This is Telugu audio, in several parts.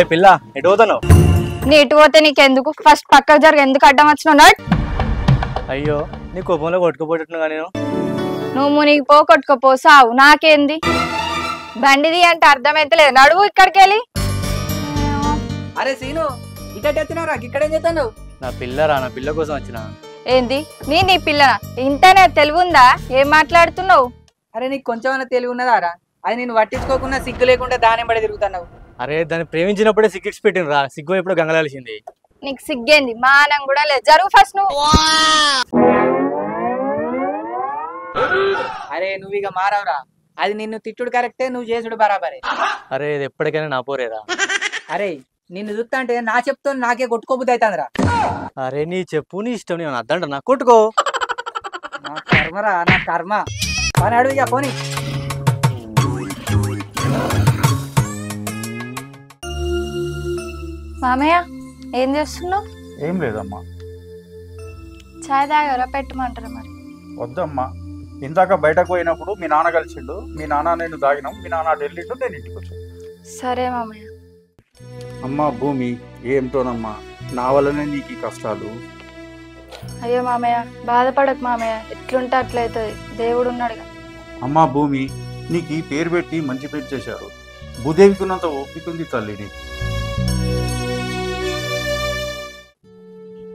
ఏ పిల్ల ఎటు పోతాను? నీ ఎటు పోతే నీకెందుకు? ఫస్ట్ పక్కకు జరగ, ఎందుకు అడ్డం వచ్చినావు? అయ్యో నీ కోపంలో కొట్టుకుపోయేట్టుగా నేను. నువ్వు మునిగిపో కొట్టుకోపో సావు, నాకేంది? బండిది అంటే అర్థమైతలేదు, నడువు ఇక్కడికి వెళ్ళి. అరే సీను ఇక్కడ వచ్చినావురా, ఇక్కడేం చేస్తాను? నా పిల్లరా, నా పిల్ల కోసం వచ్చిన. ఏంది నీ పిల్లనా? ఇంతనే తెలివుందా? ఏం మాట్లాడుతున్నావు? అరే నీకు కొంచెం తెలివి ఉన్నదారా? అది నేను పట్టించుకోకుండా సిగ్గు లేకుండా దాని పడి తిరుగుతున్నావు. అరే దాన్ని ప్రేమించినప్పుడే సిగ్గిక్స్ పెట్టిన రా, సిగ్గు ఎప్పుడు గంగలాల్సింది. నీకు సిగ్గేంది? మానం కూడా లేదు, జరుగు ఫస్ట్ నువ్వు. అరే నువ్వు ఇక మారవరా, అది నిన్ను తిట్టుడు కరెక్టే, నువ్వు చేసుడు బరాబరే. అరే ఇది ఎప్పటికైనా నా పోరేరా. అరే నిన్ను చూస్తా అంటే నా చెప్తో నాకే కొట్టుకోబుద్ది అవుతుందిరా. అరే నీ చెప్పు, నీ ఇష్టం, నేను అద్దంట నా కొట్టుకో. నా కర్మరా, నా కర్మ. పని అడుగు ఇక పోనీ. మామయ్య ఏం చేస్తున్నావు? ఏం లేదమ్మా. చాయ్ తాగారా? పెట్టమంటారా? మరి వద్దమ్మా, ఇందాక బయటకు పోయినప్పుడు మీ నాన్న కలిసిండు, మీ నాన్న నేను తాగినాం, మీ నాన్న ఢిల్లీలో నేను ఇంటికి వచ్చాను. సరే మామయ్య. అమ్మా భూమి, ఏమిటోనమ్మా, నా వల్లనే నీకు ఈ కష్టాలు. అయ్యో మామయ్య బాధపడకు మామయ్య, ఎట్లుంటే అట్లయితుంది, దేవుడు ఉన్నాడుగా. అమ్మా భూమి, నీకు ఈ పేరు పెట్టి మంచి పేరు చేశారు. భూదేవికి ఉన్నంత ఓపిక ఉంది తల్లిని.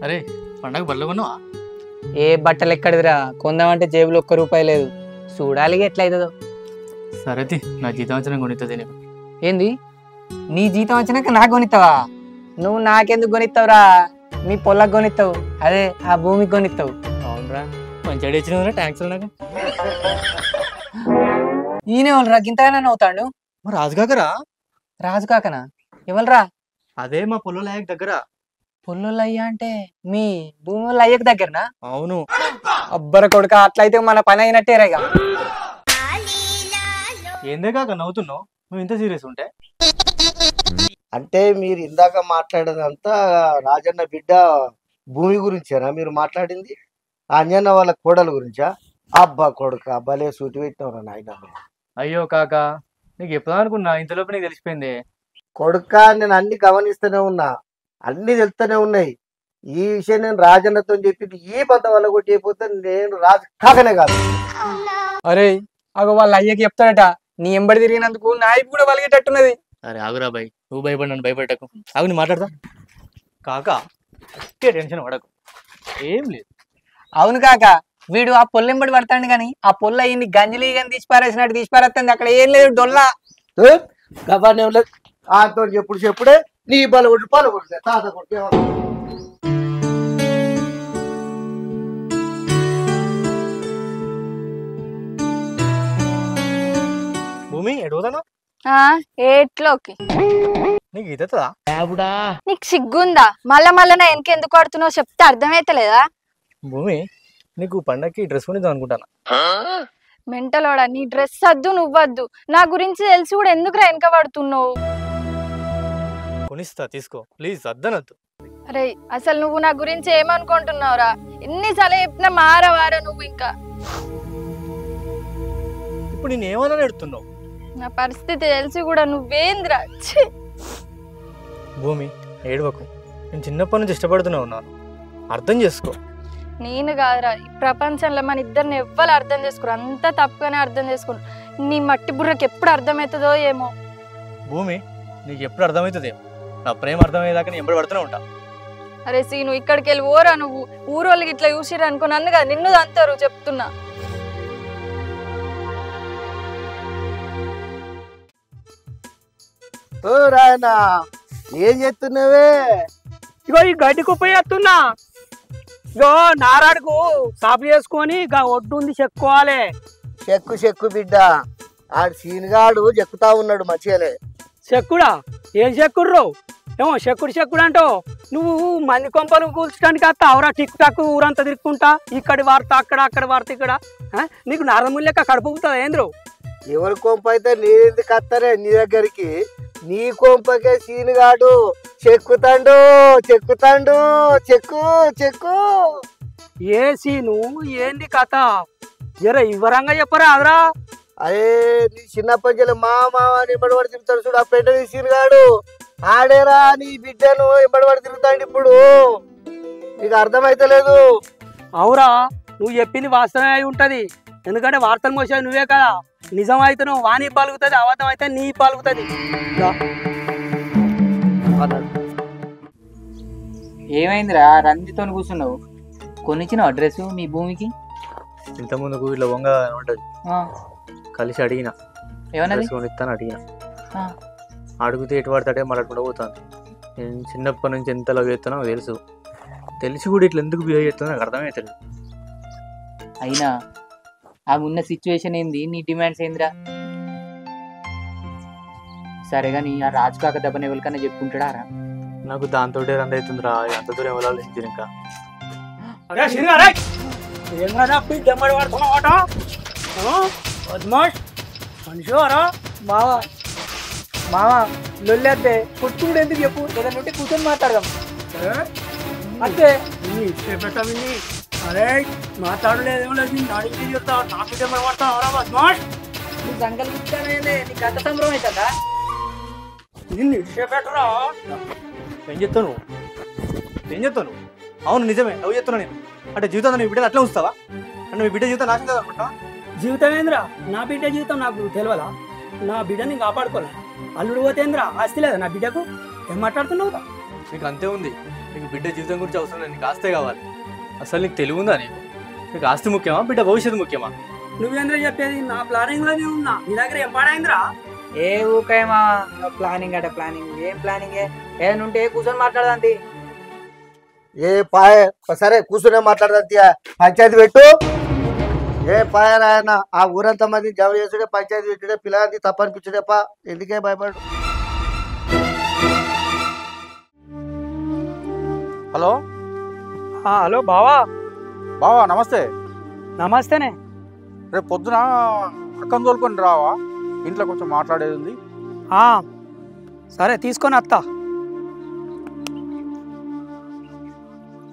అరే పండగ బట్టలు కొన్నావా? ఏ బట్టలు ఎక్కడిదిరా, కొందామంటే జేబులో ₹1 లేదు. చూడాలి ఎట్లయితుందో. సరే నా జీతం వచ్చిన కొనిస్తుంది నేను. ఏంది నీ జీతం వచ్చినాక నాకు కొనిస్తావా? నువ్వు నాకెందుకు కొనిస్తావురా? మీ పొలకు కొనిస్తావు, అదే ఆ భూమికి కొనిస్తావు. అవునరా, మంచి ఐడియా ఇచ్చినవరా, థ్యాంక్స్ నాకు. ఈయన ఎవరురా గింతగానే అవుతాడు? మరి రాజుగాకరా? రాజు కాకనా? ఎవరురా? అదే మా పొలం లాయక్ దగ్గర. పొల్లుళ్ళు అయ్యా అంటే మీ భూమి వాళ్ళు అయ్యకు దగ్గరనా? అవును. అబ్బర కొడుక, అట్లయితే మన పని అయినట్టేరా. ఇక ఏందే కాక నవ్వుతున్నావు? నువ్వు ఇంత సీరియస్ ఉంటే? అంటే మీరు ఇందాక మాట్లాడేదంతా రాజన్న బిడ్డ భూమి గురించేనా మీరు మాట్లాడింది? అంజన్న వాళ్ళ కోడల గురించా? అబ్బా కొడుక, భలే సూటి పెట్టినవరా నాయన. అయ్యో కాక, నీకు ఎప్పుడు అనుకున్నా, ఇంతలోపు నీకు తెలిసిపోయింది. కొడుక, నేను అన్ని గమనిస్తూనే ఉన్నా, అన్ని తెలుస్తూనే ఉన్నాయి. ఈ విషయం నేను రాజన్నతో చెప్పి ఈ బంధ వల్ల కొట్టి అయిపోతే నేను రాజు కాకనే కాదు. అరే అగో వాళ్ళ అయ్యకి చెప్తాడట, నీ ఎంబడి తిరిగినందుకు నాయకు కూడా వలిగేటట్టున్నది. అరే ఆగురా బాయ్, నువ్వు భయపడి నన్ను భయపెట్టకు. ఆగు, నీ మాట్లాడతా. కాక టెన్షన్ పడకు, ఏం లేదు. అవును కాక, వీడు ఆ పొల్లెంబడి పడతాడు గాని ఆ పొల్ల అయ్యింది గంజలి కానీ తీసి పారేసినట్టు తీసి పారేస్తుంది. అక్కడ ఏం లేదు, డొల్లా గబానే లేదు. ఆతో చెప్పుడే నీ బలగొట్టు పలగొట్టు తాత కొట్టే. భూమి ఎడుగుతాను ఏట్లోకి. నీకు ఇదా? నీకు సిగ్గుందా? మళ్ళా నా వెనకెందుకు కొడుతున్నావు చెప్తే అర్థమైతలేదా? భూమి, నీకు పండక్కి డ్రెస్ కొనిద్దాం అనుకుంటాను. మెంటలోడా, నీ డ్రెస్ వద్దు, నువ్వద్దు. నా గురించి తెలిసి కూడా ఎందుకు వెనక పడుతున్నావు? కొనిస్తా, తీసుకో ప్లీజ్, అద్దనద్దు. అరే అసలు నువ్వు నా గురించి ఏమనుకుంటున్నావురా? ఎన్నిసార్లు చెప్పినా మారవారా నువ్వు. ఇంకా ఇప్పుడు నేను ఏమన్నా ఎడుతున్నావు? నా పరిస్థితి తెలిసి కూడా నువ్వేంద్రా? భూమి ఏడవకు, నేను చిన్నప్పటి నుంచి ఇష్టపడుతూనే ఉన్నాను, అర్థం చేసుకో. నేను కాదురా, ఈ ప్రపంచంలో మన ఇద్దరిని ఎవ్వరు అర్థం చేసుకోరు, అంతా తప్పుగానే అర్థం చేసుకోరు. నీ మట్టి బుర్రకి ఎప్పుడు అర్థమవుతుందో ఏమో. భూమి, నీకు ఎప్పుడు అర్థమవుతుంది? నా ప్రేమ అర్థమయ్యేదాకా నేను ఎప్పుడు పడుతూనే ఉంటా. అరే సీను, ఇక్కడికి వెళ్ళి ఓరా నువ్వు. ఊరోళ్ళకి ఇట్లా చూసిరు అనుకో నన్ను కదా, నిన్ను అంటారు, చెప్తున్నా. ఓ రాయనా, ఏం చేస్తున్నావే? ఇగో ఈ గడ్డి కుప్పేస్తున్నా. ఇగో నారాడుకు సాపు చేసుకొని ఒడ్డు ఉంది చెక్కుకోవాలి. చెక్కు చెక్కు బిడ్డ, ఆడు సీనుగాడు చెక్కుతా ఉన్నాడు మంచిగానే. చెక్కుడా? ఏం చెక్కుర్రు? ఏమో చెక్కుడు అంటావు. నువ్వు మంది కొంపలు కూల్చడానికి వస్తావురా? టిక్ టాక్ ఊరంతా తిరుక్కుంటా, ఇక్కడి వార్త అక్కడ, అక్కడ వార్త ఇక్కడ. నీకు నరముల్లెక్క కడుపుతుందా ఏంద్రు? ఎవరి కొంప అయితే నేనెందుకు వస్తానే నీ దగ్గరికి? నీ కొంపకే సీనుగాడు చెక్కుతాండు చెక్కుతాండు. చెక్కు చెక్కు. ఏ సీను? ఏంది కథ? జర వివరంగా చెప్పరా అదరా. అరే నీ చిన్నప్పటి నుంచి మామ అని ఎంబడిపడి తిరుగుతాడు చూడు, ఆ పెద్ద సీనుగాడు ఆడేరా నీ బిడ్డను ఎంబడిపడి తిరుగుతాడు. ఇప్పుడు నీకు అర్థమైతలేదు. అవురా, నువ్వు చెప్పింది వాస్తవమే అయి ఉంటది. ఎందుకంటే వార్తలు మోసేది నువ్వే కదా. నిజం అయితే నువ్వు వాణి పలుకుతుంది, అబద్ధం అయితే నీ పలుకుతుంది. ఏమైందిరా రంజితో కూర్చున్నావు? కొనిచ్చినావు అడ్రస్ మీ భూమికి? ఇంతకుముందుకు ఇట్లా వంగ ఉంటుంది, కలిసి అడిగిన ఏమన్నది? కొనిస్తాను అడిగిన. అడిగితే ఎటు పడతాడే మళ్ళీ కూడా పోతాను. నేను చిన్నప్పటి నుంచి ఎంత లవ్ చేస్తానో తెలుసు. తెలిసి కూడా ఇట్లా ఎందుకు బిహేవ్ చేస్తానో నాకు అర్థమవుతుంది. అయినా ఆ ఉన్న సిచ్యువేషన్ ఏంది? నీ డిమాండ్స్ ఏందిరా? సరే కానీ ఆ రాజు కాక దెబ్బని ఎవరికన్నా చెప్పుకుంటాడా రా? నాకు దాంతో రంది అవుతుందిరా. అంత దూరం వెళ్ళాలి ఇంకా. మావా మావా లొల్లేద్దే కొట్టుకుంటే ఎందుకు చెప్పు? ఏదైనా ఉంటే కూర్చొని మాట్లాడదాం అంతే. పెట్టవిని అరే మాట్లాడలేదేమో లేదు, అడిగి చెప్తావు నాకు పడతావు బద్మాష్. నువ్వు సంకల్ కూర్చోనే నీకు అంత సంబరం అవుతుందా? నిన్ను ఇష్టపెట్టరా? ఏం చెప్తాను ఏం చెప్తాను? అవును నిజమే, లవ్ చెప్తున్నా నేను. అంటే జీవితంలో నీ బిడ్డలు అట్లా ఉంచుతావా? అంటే మీ బిడ్డ జీవితం నాశనం అనుకుంటా? జీవితం ఏంద్రా? నా బిడ్డ జీవితం నాకు తెలియదా? నా బిడ్డని కాపాడుకోలే. అల్లుడు పోతేంద్రా? ఆస్తి లేదా నా బిడ్డకు? ఏం మాట్లాడుతున్నావు? నీకు అంతే ఉంది. నీకు బిడ్డ జీవితం గురించి అవసరం లేదు, నీకు ఆస్తే కావాలి. అసలు నీకు తెలివి ఉందా? నీకు ఆస్తి ముఖ్యమా, బిడ్డ భవిష్యత్తు ముఖ్యమా? నువ్వేంద్రా చెప్పేది? నా ప్లానింగ్ లోనే ఉన్నా. నీ దగ్గర ఏం పాడైందిరా? ఏ ఊకేమా ప్లానింగ్ అంటే ప్లానింగ్? ఏం ప్లానింగ్? ఏదైనా ఉంటే కూర్చొని మాట్లాడదాంతి. ఏ పాయ సరే కూర్చునే మాట్లాడదా? పంచాయతీ పెట్టు. ఏ పాయ రాయన ఆ ఊరంతా మంది జమ చేసుడే, పంచాయతీ పెట్టుడే, పిల్లలది తప్పనిపించుడేపా. ఎందుకే భయపడు? హలో హలో బావా. బావా నమస్తే. నమస్తేనే. రేపు పొద్దున అక్కని తోలుకొని రావా? ఇంట్లో కొంచెం మాట్లాడేది ఉంది. సరే తీసుకొని వస్తా.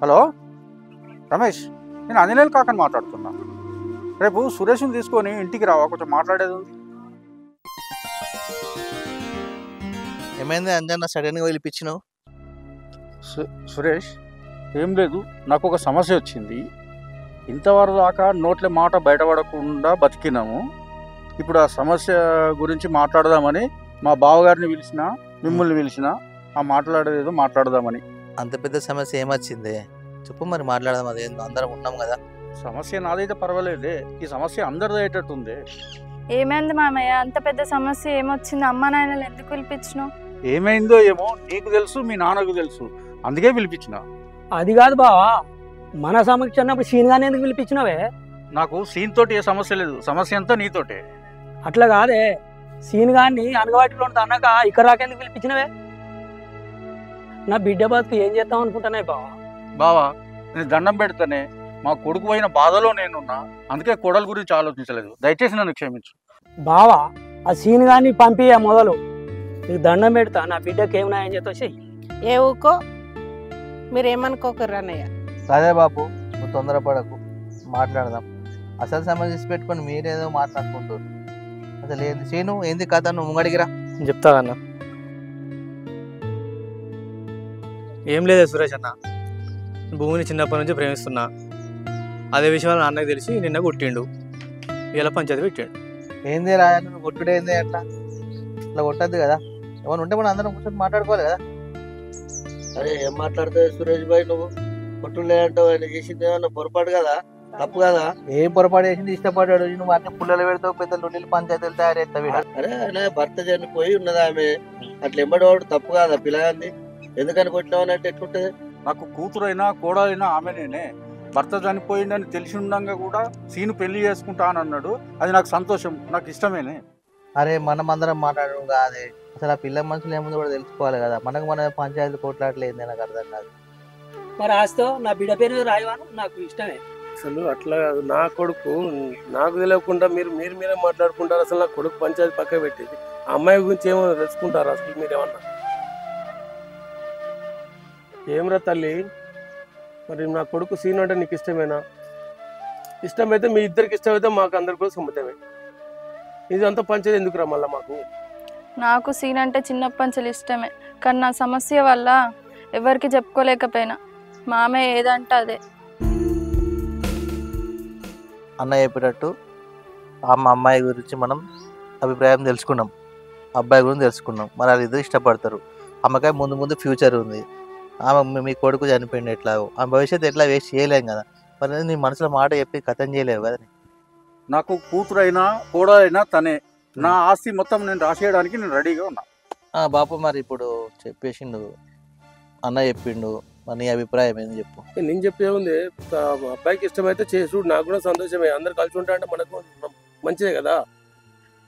హలో రమేష్, నేను అంజనేయులు కాకని మాట్లాడుతున్నా. రేపు సురేష్ని తీసుకొని ఇంటికి రావా? కొంచెం మాట్లాడేది ఉంది. ఏమైంది అంజన్న సడన్గా పిలిపించినావు? సురేష్ ఏం లేదు, నాకు ఒక సమస్య వచ్చింది. ఇంతవరకు దాకా నోట్ల మాట బయటపడకుండా బతికినాము. ఇప్పుడు ఆ సమస్య గురించి మాట్లాడదామని మా బావగారిని పిలిచిన, మిమ్మల్ని పిలిచిన. ఆ మాట్లాడేదో మాట్లాడదామని. అంత పెద్ద సమస్య ఏమొచ్చింది చెప్పు మరి, మాట్లాడదాం. అదేందో అందరం ఉన్నాం కదా. సమస్య నాదైతే పర్వాలేదే, ఈ సమస్య అందరిది అయ్యేటట్టుంది. ఏమైంది మామయ్య? అంత పెద్ద సమస్య ఏమొచ్చింది? అమ్మ నాయనలు ఎందుకు పిలిపించినావు? ఏమైందో ఏమో నీకు తెలుసు, మీ నాన్నకు తెలుసు, అందుకే పిలిపించిన. అది కాదు బావా, మన సమస్య అన్నప్పుడు సీన్ గానే ఎందుకు పిలిపించినావే? నాకు సీన్ తోటి ఏ సమస్య లేదు, సమస్య అంతా నీతోటే. అట్లా కాదే, సీన్ గాన్ని అనగవాటిలో అన్నాక ఇక్కడ రాకెందుకు పిలిపించినవే? నా బిడ్డ బతుకు ఏం చేద్దాం అనుకుంటానే బావా. బావా నేను దండం పెడతానే, మా కొడుకు పోయిన బాధలో నేనున్నా, అందుకే కోడల గురించి ఆలోచించలేదు. దయచేసి నన్ను క్షమించు. బావా ఆ సీన్ గాన్ని పంపియే మొదలు. నీకు దండం పెడతా, నా బిడ్డకి ఏం న్యాయం చేస్తా చెయ్యి. ఏ ఊకో, మీరేమనుకోకర్రు అన్నయ్య. అదే బాబు, నువ్వు తొందరపడకు, మాట్లాడదాం. అసలు సమస్య పెట్టుకొని మీరేదో మాట్లాడుకుంటారు. అసలు ఏంది సీను, ఏంది కథ? నువ్వు ముంగడిగిరా, చెప్తా అన్న. ఏం లేదే సురేష్ అన్న, భూమిని చిన్నప్పటి నుంచి ప్రేమిస్తున్నా. అదే విషయాలు నాన్నకి తెలిసి నిన్న కొట్టిండు, ఇలా పంచాయతీ పెట్టాడు. ఏంది రాయ నువ్వు కొట్టుడే? ఏంది అట్లా ఇట్లా కొట్టద్దు కదా. ఏమైనా ఉంటే మనం అందరం కూర్చొని మాట్లాడుకోవాలి కదా. అరే ఏం మాట్లాడుతావు సురేష్ భాయ్? నువ్వు కొట్టులే అంటావు, ఆయన చేసింది ఏమన్నా పొరపాటు కదా, తప్పు కదా? ఏం పొరపాటు చేసింది? ఇష్టపడ్డాడు. నువ్వు అన్ని పుల్లలు పెడతావు, పెద్ద లొల్లిలు పంచాయతీలు తయారవుతావు. అరే ఆయన భర్త చనిపోయి ఉన్నది ఆమె, అట్లా ఎంబడవాడు తప్పు కాదా పిల్లగాన్ని? ఎందుకని కొట్టినావనంటే ఎట్లుంటది? నాకు కూతురైనా కోడలైనా ఆమెనేనే. భర్త చనిపోయిందని తెలిసి ఉండగా కూడా సీను పెళ్లి చేసుకుంటా అని అన్నాడు. అది నాకు సంతోషం, నాకు ఇష్టమేనే. అరే మనం అందరం మాట్లాడడం కాదే, అసలు ఆ పిల్ల మనుషులు ఏముందో కూడా తెలుసుకోవాలి కదా. మనకు మన పంచాయతీ కోట్లాట్లేదు నాకు అర్థం కాదు. మరి ఆస్తో నా బిడ్డ పేరు మీద రాయవాను నాకు ఇష్టమే. అసలు అట్లా కాదు, నా కొడుకు నాకు తెలియకుండా మీరే మాట్లాడుకుంటారు. అసలు నా కొడుకు పంచాయతీ పక్క పెట్టేది ఆ అమ్మాయి గురించి ఏమో తెలుసుకుంటారు. అసలు మీరేమన్నా ఏమరా తల్లి, మరి నా కొడుకు సీన్ అంటే నీకు ఇష్టమేనా? ఇష్టమైతే మీ ఇద్దరికి ఇష్టమైతే మాకు అందరికి కూడా సమ్మతమే. ఇదంతా పంచాయతీ ఎందుకురా మళ్ళీ మాకు? నాకు సీన్ అంటే చిన్నప్పటి నుంచి ఇష్టమే, కానీ నా సమస్య వల్ల ఎవరికి చెప్పుకోలేకపోయినా. మామయ్య ఏదంటే అదే. అన్న చెప్పేటట్టు మా అమ్మాయి గురించి మనం అభిప్రాయం తెలుసుకున్నాం, అబ్బాయి గురించి తెలుసుకున్నాం. మరి వాళ్ళిద్దరు ఇష్టపడతారు. అమ్మకాయ ముందు ముందు ఫ్యూచర్ ఉంది. ఆమె మీ కొడుకు చనిపోయింది ఎట్లాగో, ఆ భవిష్యత్తు ఎట్లా వేస్ట్ చేయలేం కదా. మరి నీ మనసులో మాట చెప్పి కథం చేయలేవు కదా. నాకు కూతురైనా కోడలైనా తనే. నా ఆస్తి మొత్తం నేను రాసేయడానికి నేను రెడీగా ఉన్నా. బాపు మరి ఇప్పుడు చెప్పేసిండు, అన్న చెప్పిండు, మరి నీ అభిప్రాయం ఏంది చెప్పు. నేను చెప్పే ఉంది, అబ్బాయికి ఇష్టమైతే చేసుడు, నాకు కూడా సంతోషమే. అందరు కలిసి ఉంటా అంటే మనకు మంచిదే కదా.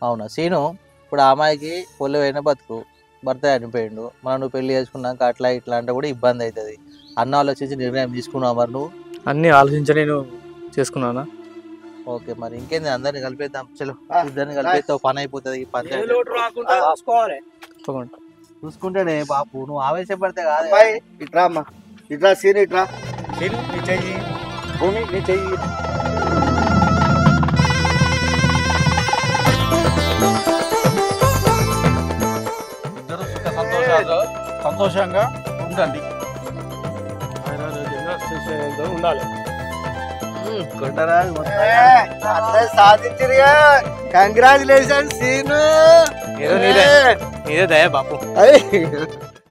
అవునా సీను, ఇప్పుడు ఆ అమ్మాయికి పొల్లు అయిన బతుకు, భర్త చనిపోయిండు. మనం నువ్వు పెళ్లి చేసుకున్నాక అట్లా ఇట్లా అంటే కూడా ఇబ్బంది అవుతుంది. అన్న ఆలోచించి నిర్ణయం తీసుకున్నావు మరి నువ్వు? అన్నీ ఆలోచించి నేను చేసుకున్నానా. ఓకే మరి ఇంకేంది, అందరిని కలిపేద్దాం. చలో ఇద్దరిని కలిపేస్తావు, పని అయిపోతుంది. ఈ పంచాయతీ తప్పకుండా చూసుకుంటేనే బాపు, నువ్వు ఆవేశపడితే కాదు. ఇట్రా అమ్మా, ఇట్రా సీన్, ఇట్రా నేను నీ చెయ్యి, భూమి నీ చెయ్యి. ఇద్దరు సుఖ సంతోషాలు సంతోషంగా ఉండండి. ఉండాలి. అట్లా సాధించిరిగా. Congratulation scene. ఏదో నీదే దయ బాపు. అయ్యి